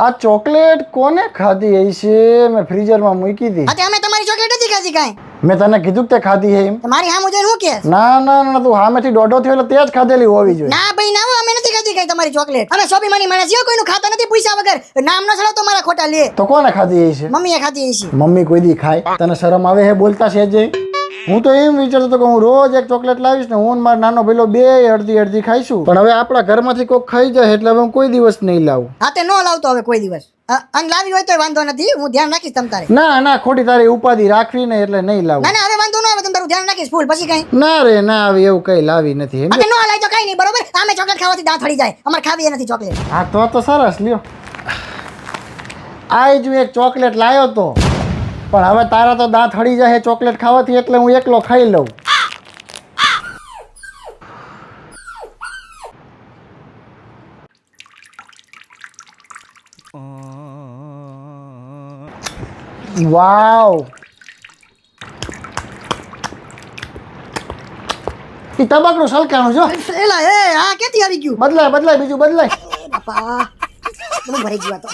આ ચોકલેટ કોને ખાધી હશે? મેં ફ્રીઝરમાં મૂકી હતી. અમે તમારી ચોકલેટ નથી ખાધી કાંઈ. મેં તને કીધું કે તે ખાધી હે એમ. તમારી હામું જોઈને હું કહેશ? ના ના ના, તું સામેથી દોઢો થયો એટલે તે જ ખાધેલી હોવી જોઈએ. ના ભાઈ ના, અમે નથી ખાધી કાંઈ તમારી ચોકલેટ. અમે સ્વાભિમાની માણસ છીએ, કોઈનું ખાતા નથી પૂછ્યા વગર. નામ ન ચડાવ તો મારા ખોટા લે. તો કોને ખાધી હશે? મમ્મીએ ખાધી હશે. મમ્મી કોઈ દી ખાય? તને શરમ આવે હે બોલતા છે જે? હું તો એમ વિચારતો હતો કે હું રોજ એક ચોકલેટ લાવીશ ને હું મારો નાનો ભાઈલો બે અડધી અડધી ખાઈશું. પણ હવે આપણા ઘરમાંથી કોઈક ખાઈ જાય એટલે હવે હું કોઈ દિવસ નહીં લાવું. હા તે નો લાવતો હવે કોઈ દિવસ. અને લાવી હોય તો વાંધો નથી, હું ધ્યાન રાખીશ તમ તારે. ના ના, ખોટી તારી ઉપાધિ રાખવી ને એટલે નહીં લાવું. ના ના હવે વાંધો ન આવે, તમ તારું ધ્યાન રાખીશ ફૂલ. પછી કઈ ના રે ના, આવે એવું કઈ લાવી નથી. અને નો લાય તો કઈ નહીં, બરોબર? આમે ચોકલેટ ખાવાથી દાંત હળી જાય, અમારે ખાવી નથી ચોકલેટ. હા તો સરસ લ્યો. આજ હું એક ચોકલેટ લાવ્યો તો, પણ હવે તારા તો દાંત હળી જાય ચોકલેટ ખાવાથી, એટલે હું એકલો ખાઈ લઉં. વાવ, ઈ તબાકડું સલકાણું જો. એલા એ આ ક્યાંથી આવી ગયું? બદલાય બીજું બદલાય. બાપા ભરાઈ ગયું આ તો.